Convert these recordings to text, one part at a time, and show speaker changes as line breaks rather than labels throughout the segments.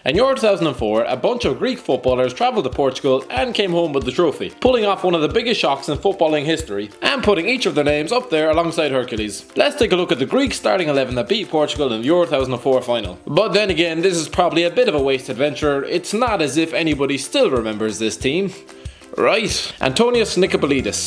In Euro 2004, a bunch of Greek footballers travelled to Portugal and came home with the trophy, pulling off one of the biggest shocks in footballing history and putting each of their names up there alongside Hercules. Let's take a look at the Greek starting 11 that beat Portugal in the Euro 2004 final. But then again, this is probably a bit of a wasted venture. It's not as if anybody still remembers this team. Right, NIKOPOLIDIS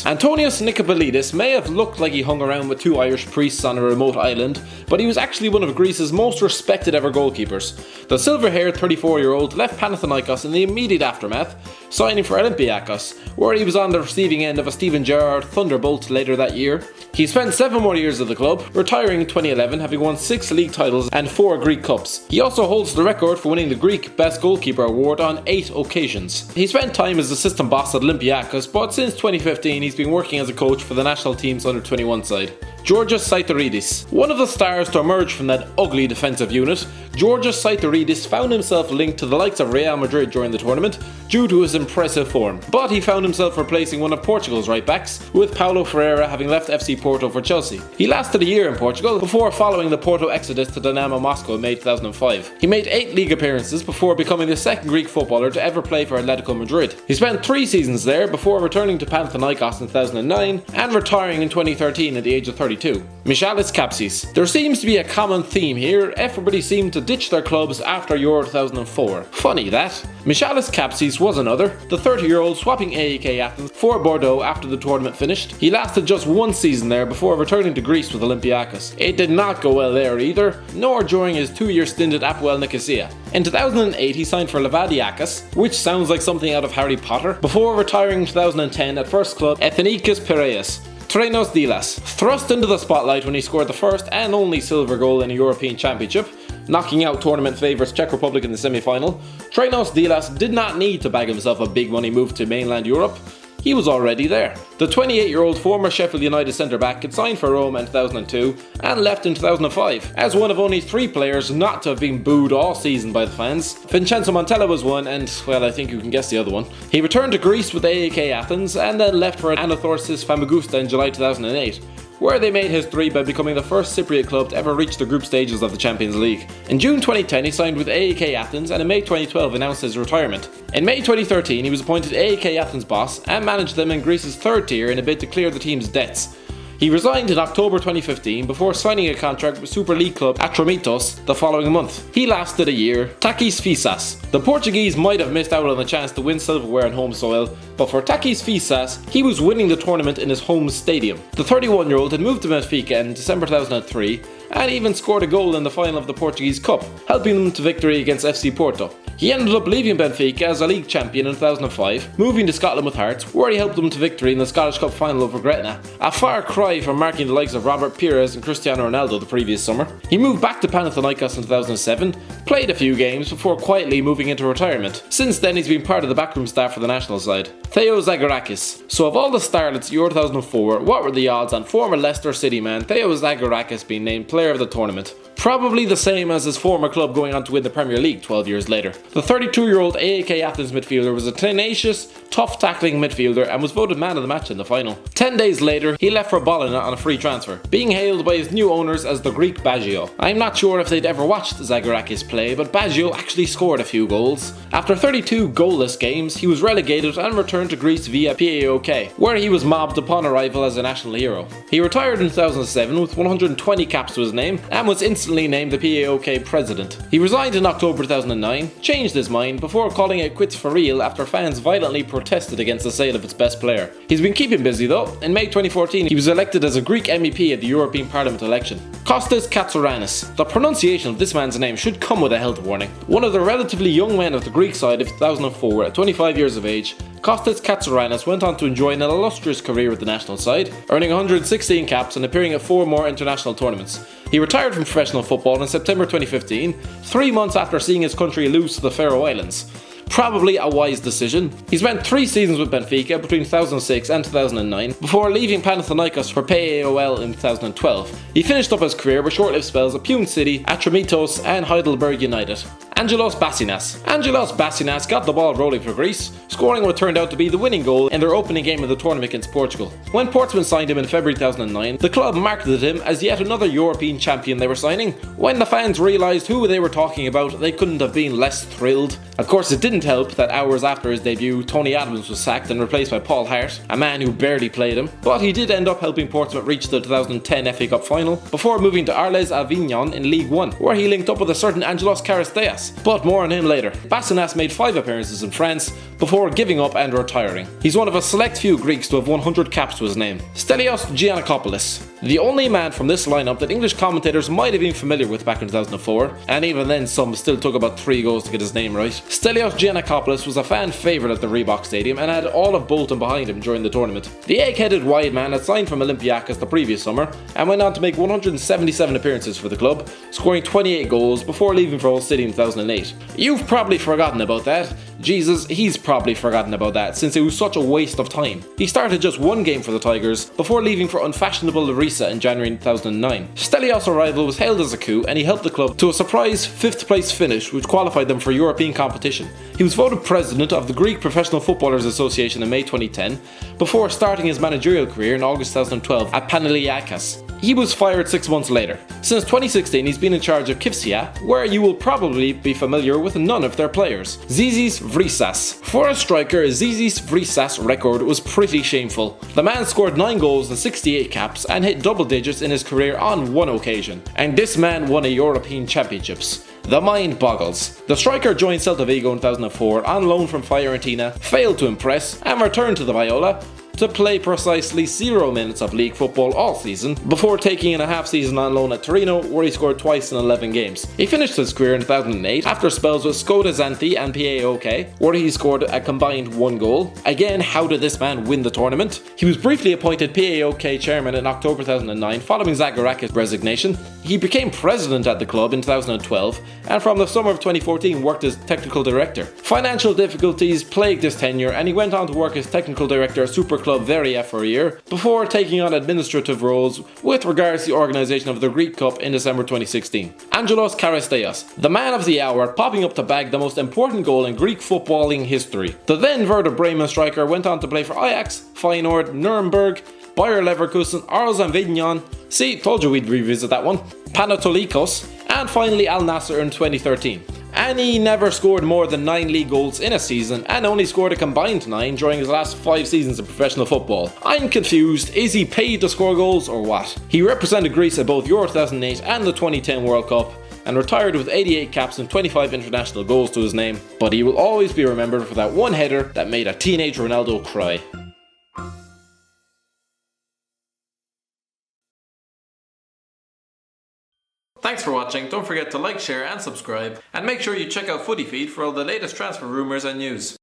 may have looked like he hung around with two Irish priests on a remote island, but he was actually one of Greece's most respected ever goalkeepers. The silver-haired 34-year-old left Panathinaikos in the immediate aftermath, signing for Olympiakos, where he was on the receiving end of a Steven Gerrard thunderbolt later that year. He spent 7 more years at the club, retiring in 2011, having won 6 league titles and 4 Greek Cups. He also holds the record for winning the Greek Best Goalkeeper award on 8 occasions. He spent time as assistant boss at Olympiakos, but since 2015 he's been working as a coach for the national team's under-21 side. GEORGIOS SEITARIDIS. One of the stars to emerge from that ugly defensive unit, GEORGIOS SEITARIDIS found himself linked to the likes of Real Madrid during the tournament due to his impressive form. But he found himself replacing one of Portugal's right backs, with Paulo Ferreira having left FC Porto for Chelsea. He lasted a year in Portugal before following the Porto exodus to Dynamo Moscow in May 2005. He made 8 league appearances before becoming the second Greek footballer to ever play for Atletico Madrid. He spent 3 seasons there before returning to Panathinaikos in 2009 and retiring in 2013 at the age of 32. MICHALIS KAPSIS. There seems to be a common theme here. Everybody seemed to ditch their clubs after Euro 2004. Funny that. MICHALIS KAPSIS was another, the 30-year-old swapping AEK Athens for Bordeaux after the tournament finished. He lasted just 1 season there before returning to Greece with Olympiakos. It did not go well there either, nor during his 2-year stint at Apoel Nicosia. In 2008 he signed for Levadiakis, which sounds like something out of Harry Potter, before retiring in 2010 at first club Ethnikos Piraeus. Trinos Dilas. Thrust into the spotlight when he scored the first and only silver goal in a European Championship, knocking out tournament favourites Czech Republic in the semi-final, Trinos Dilas did not need to bag himself a big money move to mainland Europe. He was already there. The 28-year-old former Sheffield United centre-back had signed for Roma in 2002 and left in 2005, as one of only 3 players not to have been booed all season by the fans. Vincenzo Montella was one, and, well, I think you can guess the other one. He returned to Greece with AEK Athens and then left for Anathorsis Famagusta in July 2008. Where they made history by becoming the first Cypriot club to ever reach the group stages of the Champions League. In June 2010 he signed with AEK Athens and in May 2012 announced his retirement. In May 2013 he was appointed AEK Athens boss and managed them in Greece's 3rd tier in a bid to clear the team's debts. He resigned in October 2015 before signing a contract with Super League club Atromitos the following month. He lasted a year. TAKIS FYSSAS. The Portuguese might have missed out on the chance to win silverware on home soil, but for TAKIS FYSSAS, he was winning the tournament in his home stadium. The 31-year-old had moved to Benfica in December 2003 and even scored a goal in the final of the Portuguese Cup, helping them to victory against FC Porto. He ended up leaving Benfica as a league champion in 2005, moving to Scotland with Hearts, where he helped them to victory in the Scottish Cup final over Gretna, a far cry from marking the likes of Robert Pires and Cristiano Ronaldo the previous summer. He moved back to Panathinaikos in 2007, played a few games before quietly moving into retirement. Since then he's been part of the backroom staff for the national side. THEO ZAGORAKIS. So of all the starlets Euro 2004, what were the odds on former Leicester City man THEO ZAGORAKIS being named player of the tournament? Probably the same as his former club going on to win the Premier League 12 years later. The 32-year-old AEK Athens midfielder was a tenacious, tough-tackling midfielder and was voted man of the match in the final. 10 days later, he left for Bologna on a free transfer, being hailed by his new owners as the Greek Baggio. I'm not sure if they'd ever watched Zagorakis play, but Baggio actually scored a few goals. After 32 goalless games, he was relegated and returned to Greece via PAOK, where he was mobbed upon arrival as a national hero. He retired in 2007 with 120 caps to his name and was instantly named the PAOK president. He resigned in October 2009, changed his mind before calling it quits for real after fans violently protested against the sale of its best player. He's been keeping busy though. In May 2014 he was elected as a Greek MEP at the European Parliament election. KOSTAS KATSOURANIS. The pronunciation of this man's name should come with a health warning. One of the relatively young men of the Greek side of 2004 at 25 years of age, KOSTAS KATSOURANIS went on to enjoy an illustrious career with the national side, earning 116 caps and appearing at 4 more international tournaments. He retired from professional football in September 2015, 3 months after seeing his country lose to the Faroe Islands. Probably a wise decision. He spent 3 seasons with Benfica between 2006 and 2009 before leaving Panathinaikos for PAOL in 2012. He finished up his career with short-lived spells at Pune City, Atromitos and Heidelberg United. Angelos Bassinas. Angelos Bassinas got the ball rolling for Greece, scoring what turned out to be the winning goal in their opening game of the tournament against Portugal. When Portsmouth signed him in February 2009, the club marketed him as yet another European champion they were signing. When the fans realised who they were talking about, they couldn't have been less thrilled. Of course, it didn't help that hours after his debut, Tony Adams was sacked and replaced by Paul Hart, a man who barely played him, but he did end up helping Portsmouth reach the 2010 FA Cup final before moving to Arles Avignon in League One, where he linked up with a certain Angelos CHARISTEAS, but more on him later. Bassinas made 5 appearances in France before giving up and retiring. He's one of a select few Greeks to have 100 caps to his name. Stelios Giannakopoulos. The only man from this lineup that English commentators might have been familiar with back in 2004, and even then some still took about 3 goals to get his name right. Stelios Giannakopoulos was a fan favourite at the Reebok Stadium and had all of Bolton behind him during the tournament. The egg-headed wide man had signed from Olympiacos the previous summer and went on to make 177 appearances for the club, scoring 28 goals before leaving for Hull City in 2008. You've probably forgotten about that. Jesus, he's probably forgotten about that since it was such a waste of time. He started just 1 game for the Tigers before leaving for unfashionable VRYZAS in January 2009. Stelios' arrival was hailed as a coup and he helped the club to a surprise 5th place finish which qualified them for European competition. He was voted president of the Greek Professional Footballers Association in May 2010 before starting his managerial career in August 2012 at Paneliakos. He was fired 6 months later. Since 2016 he's been in charge of KAPSIS, where you will probably be familiar with none of their players. ZISIS VRYZAS. For a striker, ZISIS VRYZAS record was pretty shameful. The man scored 9 goals and 68 caps and hit double digits in his career on 1 occasion. And this man won a European Championships. The mind boggles. The striker joined Celta Vigo in 2004 on loan from Fiorentina, failed to impress, and returned to the Viola to play precisely 0 minutes of league football all season, before taking in a half season on loan at Torino where he scored twice in 11 games. He finished his career in 2008 after spells with Skoda Xanthi and PAOK, where he scored a combined 1 goal. Again, how did this man win the tournament? He was briefly appointed PAOK chairman in October 2009 following ZAGORAKIS' resignation. He became president at the club in 2012 and from the summer of 2014 worked as technical director. Financial difficulties plagued his tenure and he went on to work as technical director at Super Club VRYZAS for a year before taking on administrative roles with regards to the organisation of the Greek Cup in December 2016. Angelos CHARISTEAS, the man of the hour, popping up to bag the most important goal in Greek footballing history. The then Werder Bremen striker went on to play for Ajax, Feyenoord, Nuremberg, Bayer Leverkusen, Arles Avignon, see, told you we'd revisit that one, Panathinaikos, and finally Al Nassr in 2013. And he never scored more than 9 league goals in a season and only scored a combined 9 during his last 5 seasons of professional football. I'm confused, is he paid to score goals or what? He represented Greece at both Euro 2008 and the 2010 World Cup and retired with 88 caps and 25 international goals to his name, but he will always be remembered for that one header that made a teenage Ronaldo cry. Thanks for watching, don't forget to like, share and subscribe, and make sure you check out Footy Feed for all the latest transfer rumours and news.